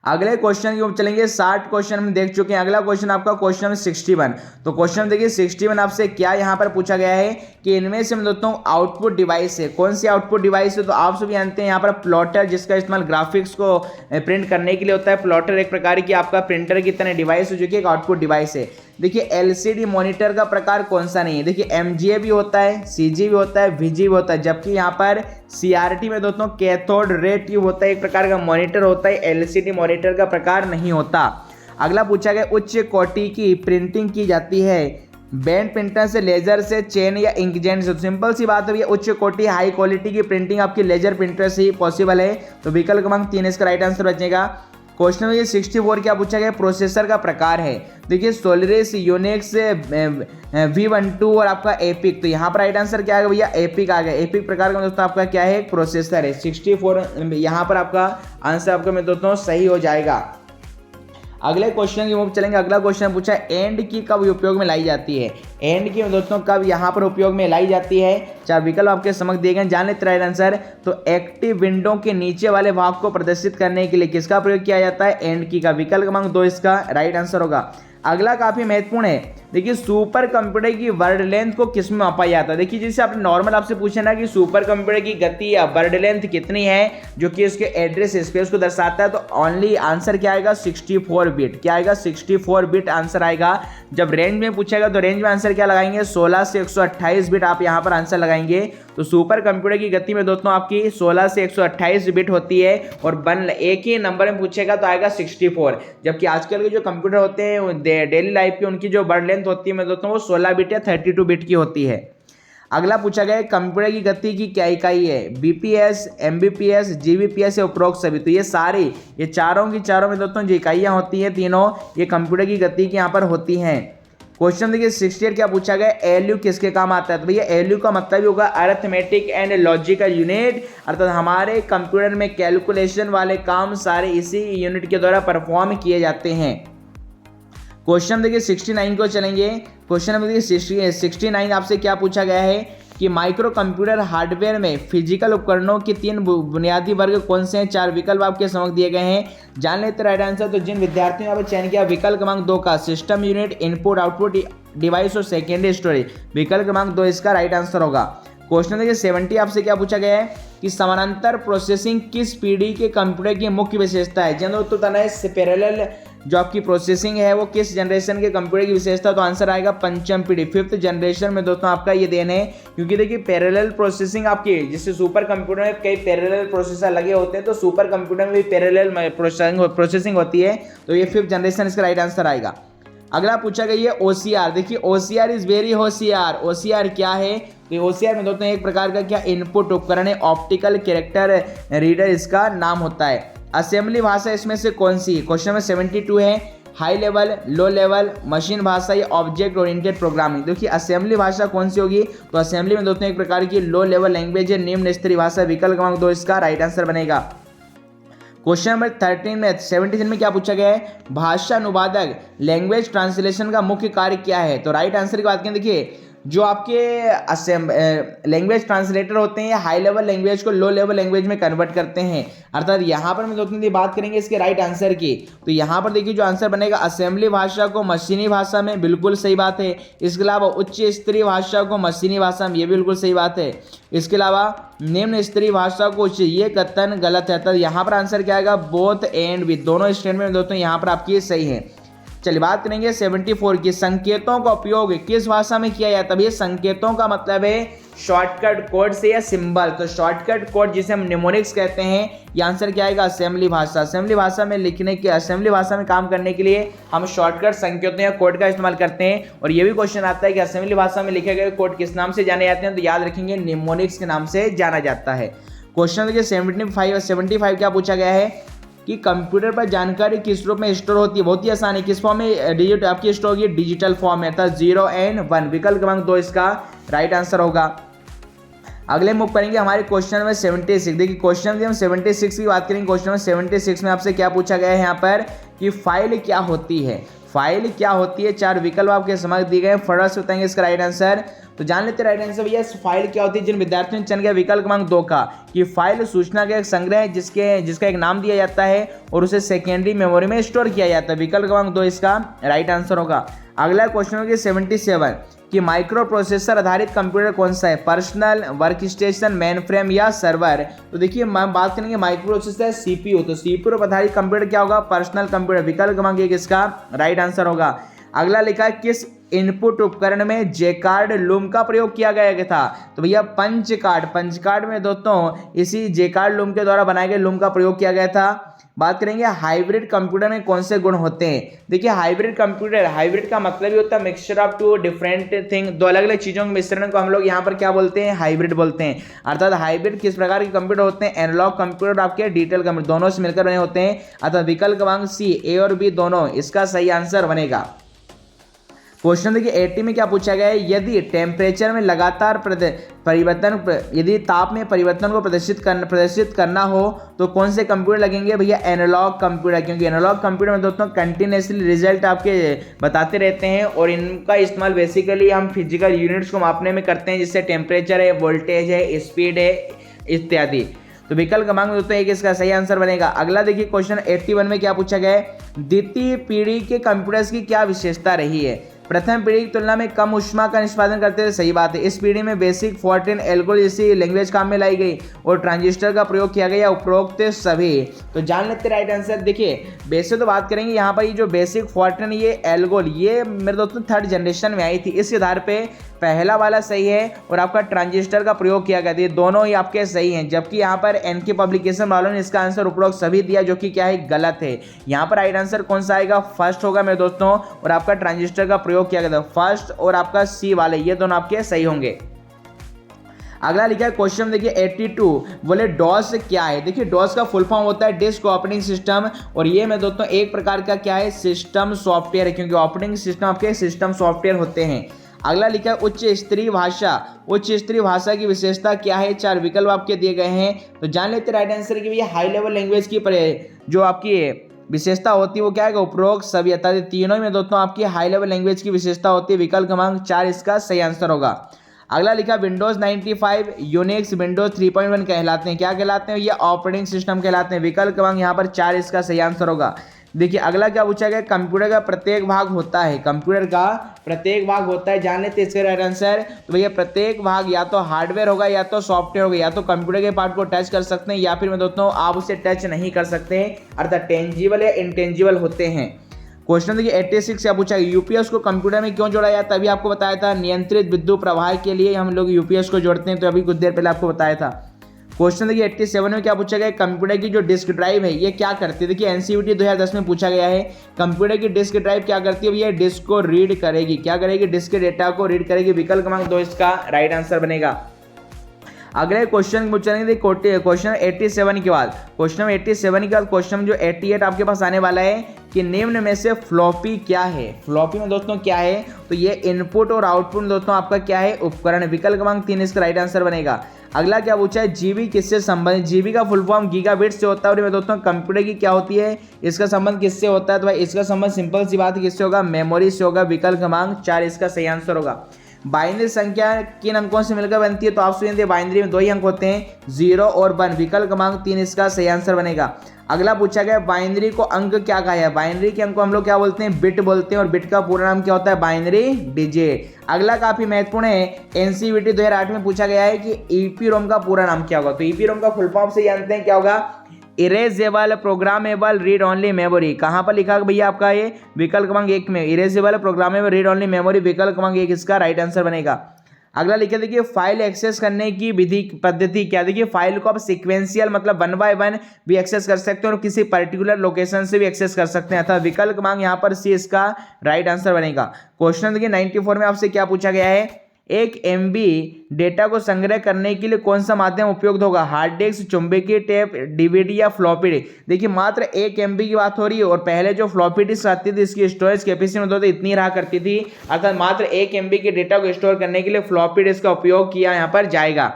अगले क्वेश्चन की ओर चलेंगे। 60 क्वेश्चन हम देख चुके हैं। अगला क्वेश्चन आपका क्वेश्चन 61। तो क्वेश्चन देखिए 61 आपसे क्या यहाँ पर पूछा गया है कि इनमें से हम दोस्तों आउटपुट डिवाइस है। कौन सी आउटपुट डिवाइस है? तो आप सभी जानते हैं यहाँ पर प्लॉटर, जिसका इस्तेमाल ग्राफिक्स को प्रिंट करने के लिए होता है। प्लॉटर एक प्रकार की आपका प्रिंटर की तरह डिवाइस है जो कि एक आउटपुट डिवाइस है। देखिए एलसीडी मॉनिटर का प्रकार कौन सा नहीं है? देखिए एमजीए भी होता है, सीजी भी होता है, वीजी भी होता है, जबकि यहाँ पर सीआरटी में दोस्तों कैथोड रे ट्यूब होता है, एक प्रकार का मॉनिटर होता है। एलसीडी मॉनिटर का प्रकार नहीं होता। अगला पूछा गया उच्च कोटि की प्रिंटिंग की जाती है बैंड प्रिंटर से, लेजर से, चेन या इंकजेट से। सिंपल सी बात है, उच्च कोटि हाई क्वालिटी की प्रिंटिंग आपकी लेजर प्रिंटर से ही पॉसिबल है। तो विकल्प क्रमांक 3 इसका राइट आंसर बचेगा। क्वेश्चन में ये 64 क्या पूछा गया? प्रोसेसर का प्रकार है। देखिए सोलरिस, यूनिक्स, V12 और आपका एपिक। तो यहाँ पर राइट आंसर क्या है भैया? एपिक आ गया। एपिक प्रकार का दोस्तों आपका क्या है? प्रोसेसर है। 64 यहाँ पर आपका आंसर आपका मैं दोस्तों सही हो जाएगा। अगले क्वेश्चन की ओर चलेंगे। अगला क्वेश्चन पूछा है एंड की कब उपयोग में लाई जाती है। एंड की दोस्तों कब यहाँ पर उपयोग में लाई जाती है, 4 विकल्प आपके समक्ष दिए गए, जान लेते राइट आंसर। तो एक्टिव विंडो के नीचे वाले भाग को प्रदर्शित करने के लिए किसका प्रयोग किया जाता है, एंड की का। विकल्प क्रमांक 2 इसका राइट आंसर होगा। अगला काफी महत्वपूर्ण है, देखिए सुपर कंप्यूटर की वर्ड लेंथ को किस में मापा जाता है। देखिए जैसे आपने नॉर्मल आपसे पूछे ना कि सुपर कंप्यूटर की गति या वर्ड लेंथ कितनी है जो कि उसके एड्रेस स्पेस को दर्शाता है, तो ओनली आंसर क्या आएगा, 64 बिट। क्या आएगा, 64 बिट आंसर आएगा। जब रेंज में पूछेगा तो रेंज में आंसर क्या लगाएंगे, 16 से 128 बिट आप यहाँ पर आंसर लगाएंगे। तो सुपर कंप्यूटर की गति में दोस्तों आपकी 16 से 128 बिट होती है और एक ही नंबर में पूछेगा तो आएगा 64। जबकि आजकल के जो कंप्यूटर होते हैं डेली लाइफ की, उनकी जो वर्ड लेंथ होती है दोस्तों वो 16 बिट या 32 बिट की होती है। अगला पूछा गया कंप्यूटर की गति की क्या इकाई है, बीपीएस, एमबीपीएस, जीबीपीएस या उपरोक्त सभी। तो ये चारों की चारों में दोस्तों जो इकाइयां होती हैं तीनों, ये कंप्यूटर की गति की यहाँ पर होती हैं। क्वेश्चन देखिए 68 क्या पूछा गया, एलयू किसके काम आता है। तो भैया एलयू का मतलब ही होगा अरिथमेटिक एंड लॉजिकल यूनिट, अर्थात हमारे कंप्यूटर में कैलकुलेशन वाले काम सारे इसी यूनिट के द्वारा परफॉर्म किए जाते हैं। क्वेश्चन देखिए 69 को चलेंगे। क्वेश्चन नंबर देखिए 69 आपसे क्या पूछा गया है कि माइक्रो कंप्यूटर हार्डवेयर में फिजिकल उपकरणों के 3 बुनियादी वर्ग कौन से हैं। 4 विकल्प आपके समक्ष दिए गए हैं, जान लेते राइट आंसर। तो जिन विद्यार्थियों ने चयन किया विकल्प क्रमांक 2 का, system unit, input output device और सेकेंडरी स्टोरेज। विकल्प क्रमांक 2 इसका राइट आंसर होगा। क्वेश्चन देखिए 70 आपसे क्या पूछा गया है कि समानांतर प्रोसेसिंग किस पीढ़ी के कंप्यूटर की मुख्य विशेषता है। जनरल तो तना है पैरेलल जो आपकी प्रोसेसिंग है वो किस जनरेशन के कंप्यूटर की विशेषता, तो आंसर आएगा पंचम पीढ़ी, 5th जनरेशन में दोस्तों आपका ये देन है। क्योंकि देखिए पैरेलल प्रोसेसिंग आपकी, जिससे सुपर कंप्यूटर में कई पैरेलल प्रोसेसर लगे होते हैं, तो सुपर कंप्यूटर में भी पैरेलल प्रोसेसिंग होती है, तो ये 5th जनरेशन इसका राइट आंसर आएगा। अगला पूछा गया ये ओसीआर। देखिए ओसीआर इज वेरी होशियार। ओसीआर क्या है, तो ओसीआर में दोस्तों एक प्रकार का क्या इनपुट उपकरण है, ऑप्टिकल कैरेक्टर रीडर इसका नाम होता है। असेंबली भाषा इसमें से कौन सी, क्वेश्चन में 72 है, high level, low level, machine भाषा या ऑब्जेक्ट ओरिएंटेड प्रोग्रामिंग। देखिए असेंबली भाषा कौन सी होगी, तो असेंबली में दोस्तों एक प्रकार की लो लेवल लैंग्वेज है, निम्न स्तरीय भाषा। विकल्प क्रमांक 2 इसका राइट आंसर बनेगा। क्वेश्चन नंबर 13 में 73 में क्या पूछा गया है, भाषा अनुवादक लैंग्वेज ट्रांसलेशन का मुख्य कार्य क्या है। तो राइट आंसर की बात करें, देखिए जो आपके लैंग्वेज ट्रांसलेटर होते हैं हाई लेवल लैंग्वेज को लो लेवल लैंग्वेज में कन्वर्ट करते हैं। अर्थात यहाँ पर हम दोस्तों बात करेंगे इसके राइट आंसर की, तो यहाँ पर देखिए जो आंसर बनेगा असेंबली भाषा को मशीनी भाषा में, बिल्कुल सही बात है। इसके अलावा उच्च स्तरीय भाषा को मशीनी भाषा में, ये बिल्कुल सही बात है। इसके अलावा निम्न स्तरीय भाषा को उच्च, ये कथन गलत है। तो यहाँ पर आंसर क्या आएगा, बोथ एंड विद, दोनों स्टेटमेंट दोस्तों यहाँ पर आपकी सही है। चलिए बात करेंगे 74 की, संकेतों का उपयोग किस भाषा में किया जाता है। ये संकेतों का मतलब है शॉर्टकट कोड से या सिंबल, तो शॉर्टकट कोड जिसे हम निमोनिक्स कहते हैं, ये आंसर क्या आएगा, असेंबली भाषा। असेंबली भाषा में लिखने के, असेंबली भाषा में काम करने के लिए हम शॉर्टकट संकेतों या कोड का इस्तेमाल करते हैं। और ये भी क्वेश्चन आता है कि असेंबली भाषा में लिखे गए कोड किस नाम से जाने जाते हैं, तो याद रखेंगे निमोनिक्स के नाम से जाना जाता है। क्वेश्चन देखिए 75 और 75 क्या पूछा गया है कि कंप्यूटर पर जानकारी किस रूप में स्टोर होती है। बहुत ही आसान है, किस फॉर्म में डिजिट आपकी स्टोर होगी, डिजिटल फॉर्म में, अर्थात 0 और 1। विकल्प क्रमांक 2 इसका राइट आंसर होगा। अगले मूव करेंगे हमारे क्वेश्चन में 76। देखिए क्वेश्चन हम 76 की बात करेंगे। क्वेश्चन में 76 में आपसे क्या पूछा गया है यहाँ पर कि फाइल क्या होती है। फाइल क्या होती है, 4 विकल्प आपके समक्ष दिए गए हैं, फटाफट बताएंगे इसका राइट आंसर। तो जान लेते राइट आंसर भैया, फाइल क्या होती है। जिन विद्यार्थियों ने चयन किया विकल्प क्रमांक 2 का कि फाइल सूचना का एक संग्रह है जिसका एक नाम दिया जाता है और उसे सेकेंडरी मेमोरी में स्टोर किया जाता है। विकल्प क्रमांक 2 इसका राइट आंसर होगा। अगला क्वेश्चन होगा 77 कि माइक्रो प्रोसेसर आधारित कंप्यूटर कौन सा है, personal, work station, main frame या सर्वर। तो देखिए हम बात करेंगे माइक्रो प्रोसेसर सीपीयू, तो सीपीयू आधारित कंप्यूटर क्या होगा, पर्सनल कंप्यूटर। विकल्प क्रमांक 1 इसका राइट आंसर होगा। अगला लिखा है किस इनपुट उपकरण में जेकार्ड लूम का प्रयोग किया गया था। तो भैया पंच कार्ड में दोस्तों इसी जेकार्ड लूम के द्वारा बनाए गए लूम का प्रयोग किया गया था। बात करेंगे हाइब्रिड कंप्यूटर में कौन से गुण होते हैं। देखिए हाइब्रिड का मतलब ही होता है mixture of two different thing, दो अलग अलग चीजों के मिश्रण को हम लोग यहाँ पर क्या बोलते हैं, हाइब्रिड बोलते हैं। अर्थात हाइब्रिड किस प्रकार के कंप्यूटर होते हैं, एनालॉग कंप्यूटर आपके डिजिटल कंप्यूटर, दोनों से मिलकर बने होते हैं। अर्थात विकल्प क्रमांक सी, ए और बी दोनों इसका सही आंसर बनेगा। क्वेश्चन देखिए 80 में क्या पूछा गया है, यदि टेम्परेचर में लगातार परिवर्तन, यदि ताप में परिवर्तन को प्रदर्शित करना हो तो कौन से कंप्यूटर लगेंगे भैया, एनालॉग कंप्यूटर, क्योंकि एनालॉग कंप्यूटर में दोस्तों कंटिन्यूसली रिजल्ट आपके बताते रहते हैं और इनका इस्तेमाल बेसिकली हम फिजिकल यूनिट्स को मापने में करते हैं, जिससे टेम्परेचर है, वोल्टेज है, स्पीड है इत्यादि। तो विकल्प क्रमांक दोस्तों एक इसका सही आंसर बनेगा। अगला देखिए क्वेश्चन 81 में क्या पूछा गया है, द्वितीय पीढ़ी के कंप्यूटर्स की क्या विशेषता रही है। प्रथम पीढ़ी की तुलना में कम ऊष्मा का निष्पादन करते थे, सही बात है। इस पीढ़ी में बेसिक फोर्ट्रान एल्गोरिथम जैसी लैंग्वेज काम में लाई गई और ट्रांजिस्टर का प्रयोग किया गया, उपरोक्त सभी। तो जान लेते राइट आंसर। देखिए वैसे तो बात करेंगे यहाँ पर ये जो बेसिक फोर्ट्रान ये एल्गोल ये मेरे दोस्तों 3rd जनरेशन में आई थी, इस आधार पे पहला वाला सही है और आपका ट्रांजिस्टर का प्रयोग किया गया था, दोनों ही आपके सही हैं। जबकि यहाँ पर एनके पब्लिकेशन वालों ने इसका आंसर उपरोक्त सभी दिया, जो कि क्या है, गलत है। यहाँ पर राइट आंसर कौन सा आएगा, फर्स्ट होगा मेरे दोस्तों, और आपका ट्रांजिस्टर का प्रयोग किया गया था, फर्स्ट और आपका सी वाले, ये दोनों आपके सही होंगे। अगला लिखा है क्वेश्चन देखिए 82, बोले डॉस क्या है। देखिए डॉस का फुल फॉर्म होता है डिस्क ऑपरेटिंग सिस्टम, और ये मैं दोस्तों एक प्रकार का क्या है, सिस्टम सॉफ्टवेयर है, क्योंकि ऑपरेटिंग सिस्टम आपके सिस्टम सॉफ्टवेयर होते हैं। अगला लिखा है उच्च स्तरीय भाषा। उच्च स्तरीय भाषा की विशेषता क्या है, 4 विकल्प आपके दिए गए हैं। तो जान लेते राइट आंसर की भैया हाई लेवल लैंग्वेज की जो आपकी विशेषता होती है वो क्या है, उपरोक्त सभी, अर्थात तीनों में दोस्तों आपकी हाई लेवल लैंग्वेज की विशेषता होती है। विकल्प क्रमांक 4 इसका सही आंसर होगा। अगला लिखा विंडोज 95 यूनिक्स विंडोज 3.1 कहलाते हैं, क्या कहलाते हैं, ये ऑपरेटिंग सिस्टम कहलाते हैं। विकल्प क्रमांक यहाँ पर 4 इसका सही आंसर होगा। देखिए अगला क्या पूछा गया, कंप्यूटर का प्रत्येक भाग होता है, कंप्यूटर का प्रत्येक भाग होता है, जान लेते इसका राइट आंसर। तो भैया प्रत्येक भाग या तो हार्डवेयर होगा या तो सॉफ्टवेयर होगा, या तो कंप्यूटर के पार्ट को टच कर सकते हैं या फिर मैं दोस्तों आप उसे टच नहीं कर सकते, अर्थात टेंजिबल या इंटेंजिबल होते हैं। क्वेश्चन देखिए 86 क्या पूछा गया, यूपीएस को कंप्यूटर में क्यों जोड़ा जाता है। तभी आपको बताया था नियंत्रित विद्युत प्रवाह के लिए हम लोग यूपीएस को जोड़ते हैं, तो अभी कुछ देर पहले आपको बताया था। क्वेश्चन देखिए 87 में क्या पूछा गया, कंप्यूटर की जो डिस्क ड्राइव है ये क्या करती है। देखिए एनसीईआरटी 2010 में पूछा गया है, कंप्यूटर की डिस्क ड्राइव क्या करती है, ये डिस्क को रीड करेगी, क्या करेगी, डिस्क के डेटा को रीड करेगी। विकल्प क्रमांक 2 इसका राइट आंसर बनेगा। अगले क्वेश्चन पूछेंगे क्वेश्चन 87 के बाद, क्वेश्चन 87 के बाद क्वेश्चन जो 88 आपके पास आने वाला है कि निम्न में से फ्लॉपी क्या है। फ्लॉपी में दोस्तों क्या है, तो ये इनपुट और आउटपुट दोस्तों आपका क्या है, उपकरण। विकल्प क्रमांक 3 इसका राइट आंसर बनेगा। अगला क्या पूछा है, जीबी किससे संबंधित। जीबी का फुल फॉर्म गीगाबिट से होता है, और दोस्तों कंप्यूटर की क्या होती है, इसका संबंध किससे होता है, तो भाई इसका संबंध सिंपल सी बात है किससे होगा, मेमोरी से होगा। विकल्प क्रमांक 4 इसका सही आंसर होगा। बाइनरी संख्या किन अंकों से मिलकर बनती है, तो आप सुनिए बाइनरी में 2 ही अंक होते हैं, 0 और 1। विकल्प क्रमांक 3 इसका सही आंसर बनेगा। अगला पूछा गया बाइनरी को अंक क्या कहा है। बाइनरी के अंक को हम लोग क्या बोलते हैं, बिट बोलते हैं, और बिट का पूरा नाम क्या होता है, बाइनरी डिजिट। अगला काफी महत्वपूर्ण है, एनसीईआरटी 2008 में पूछा गया है कि ईपीरोम का पूरा नाम क्या होगा। तो ईपीरोम का फुल फॉर्म से जानते हैं क्या होगा, erasable programmable read only memory. कहाँ पर लिखा भैया आपका ये, विकल्प क्रमांक 1 में, erasable programmable read only memory. विकल्प क्रमांक 1 इसका राइट आंसर बनेगा। अगला लिखे देखिए फाइल एक्सेस करने की विधि पद्धति क्या। देखिए फाइल को आप सीक्वेंशियल मतलब 1 बाय 1 भी एक्सेस कर सकते हैं और किसी पर्टिकुलर लोकेशन से भी एक्सेस कर सकते हैं, अर्थात विकल्प क्रमांक यहाँ पर सी इसका राइट आंसर बनेगा। क्वेश्चन देखिए 94 में आपसे क्या पूछा गया है, 1 MB डेटा को संग्रह करने के लिए कौन सा माध्यम उपयुक्त होगा, हार्ड डिस्क, चुंबकीय टेप, डीवीडी या फ्लॉपी डिस्क। देखिए मात्र 1 MB की बात हो रही है, और पहले जो फ्लॉपी डिस्क आती थी इसकी स्टोरेज कैपेसिटी में तो इतनी रहा करती थी, अर्थात मात्र 1 MB के डेटा को स्टोर करने के लिए फ्लॉपी डिस्क का उपयोग किया यहाँ पर जाएगा।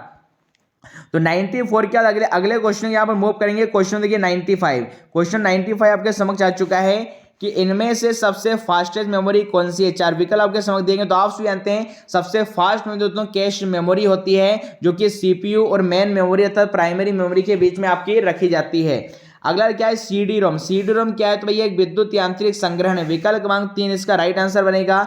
तो 94 के बाद अगले क्वेश्चन यहाँ पर मूव करेंगे। क्वेश्चन देखिए 95, क्वेश्चन 95 आपके समक्ष आ चुका है कि इनमें से सबसे फास्टेस्ट मेमोरी कौन सी है। 4 विकल्प आपके समझ देंगे, तो आप जानते हैं सबसे फास्ट में दोस्तों कैश मेमोरी होती है, जो कि सीपीयू और मेन मेमोरी अर्थात प्राइमरी मेमोरी के बीच में आपकी रखी जाती है। अगला क्या है, सीडी रोम। सीडी रोम क्या है, तो भैया एक विद्युत यांत्रिक संग्रहण है। विकल्प क्रमांक 3 इसका राइट आंसर बनेगा।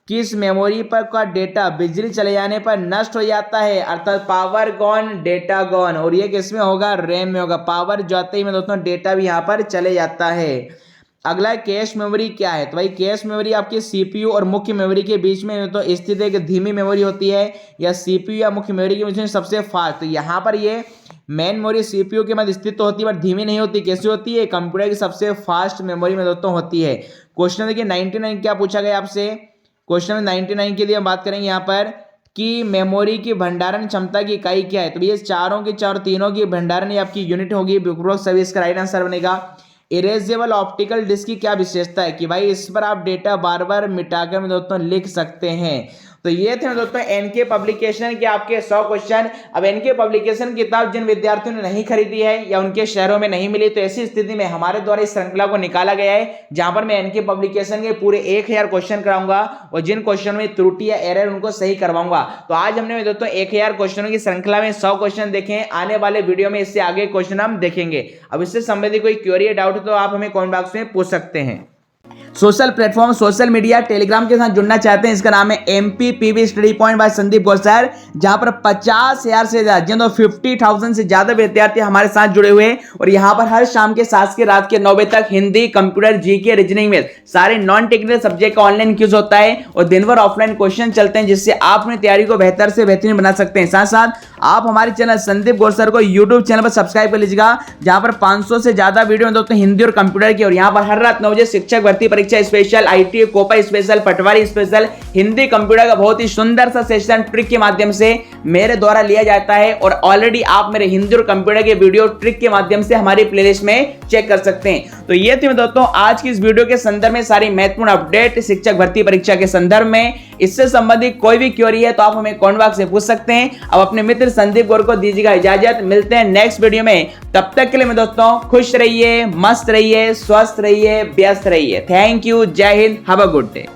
किस मेमोरी पर का डेटा बिजली चले जाने पर नष्ट हो जाता है, अर्थात पावर गॉन डेटा गॉन, और ये किसमें होगा, रैम में होगा। पावर जाते ही में दोस्तों डेटा भी यहाँ पर चले जाता है। अगला कैश मेमोरी क्या है, तो भाई कैश मेमोरी आपकी सीपीयू और मुख्य मेमोरी के बीच में तो स्थित एक धीमी मेमोरी होती है, या सीपीयू या मुख्य मेमोरी के बीच में सबसे फास्ट। तो यहाँ पर ये मेन मेमोरी सीपीयू के मध्य स्थित तो होती है, बट धीमी नहीं होती। कैसी होती है, कंप्यूटर की सबसे फास्ट मेमोरी में दोस्तों होती है। क्वेश्चन देखिए 99 क्या पूछा गया आपसे। क्वेश्चन 99 के लिए हम बात करेंगे यहाँ पर कि मेमोरी की भंडारण क्षमता की इकाई क्या है। तो ये चारों की चारों तीनों की भंडारण आपकी यूनिट होगी। सभी इसका राइट आंसर बनेगा। इरेजेबल ऑप्टिकल डिस्क की क्या विशेषता है कि भाई इस पर आप डेटा बार बार मिटाकर में दोस्तों लिख सकते हैं। तो ये थे दोस्तों एनके पब्लिकेशन के आपके 100 क्वेश्चन। अब एनके पब्लिकेशन की किताब जिन विद्यार्थियों ने नहीं खरीदी है या उनके शहरों में नहीं मिली, तो ऐसी स्थिति में हमारे द्वारा इस श्रृंखला को निकाला गया है जहां पर मैं एनके पब्लिकेशन के पूरे 1000 क्वेश्चन कराऊंगा और जिन क्वेश्चन में त्रुटि या एरर उनको सही करवाऊंगा। तो आज हमने दोस्तों 1000 क्वेश्चनों की श्रृंखला में 100 क्वेश्चन देखे। आने वाले वीडियो में इससे आगे क्वेश्चन हम देखेंगे। अब इससे संबंधित कोई क्वेरी या डाउट तो आप हमें कमेंट बॉक्स में पूछ सकते हैं। Social platform, social media, Telegram के साथ जुड़ना चाहते हैं, इसका नाम है MPPB study point by Sandeep Gausar, जहां पर 50,000 से ज्यादा 50,000 से ज्यादा विद्यार्थी हमारे साथ जुड़े हुए हैं और यहां पर हर शाम के 7 से रात के 9 बजे तक हिंदी, कंप्यूटर, जीके, रीजनिंग में सारे नॉन टेक्निकल सब्जेक्ट का ऑनलाइन क्विज होता है और दिन भर ऑफलाइन क्वेश्चन चलते हैं, जिससे आप अपनी तैयारी को बेहतर से बेहतरीन बना सकते हैं। साथ साथ आप हमारे चैनल संदीप गौसर को यूट्यूब चैनल पर सब्सक्राइब कर लीजिएगा, जहां पर 500 से ज्यादा वीडियो दोस्तों हिंदी और कंप्यूटर की, और यहां पर हर रात 9 बजे शिक्षक भर्ती परीक्षा special, IT COPA special, patwari special, Hindi computer का बहुत ही सुंदर सा सेशन ट्रिक के माध्यम से मेरे द्वारा लिया जाता है और ऑलरेडी आप मेरे हिंदी और कंप्यूटर के वीडियो ट्रिक के माध्यम से हमारी प्लेलिस्ट में चेक कर सकते हैं। तो ये थी दोस्तों आज की इस वीडियो के संदर्भ में सारी महत्वपूर्ण अपडेट शिक्षक भर्ती परीक्षा के संदर्भ में। इससे संबंधित कोई भी क्वेरी है तो आप हमें कमेंट बॉक्स में पूछ सकते हैं। अब अपने मित्र संदीप गौर को दीजिएगा इजाजत, मिलते हैं नेक्स्ट वीडियो में। तब तक के लिए मैं दोस्तों खुश रहिए, मस्त रहिए, स्वस्थ रहिए, व्यस्त रहिए। थैंक यू, जय Hind, have a good day.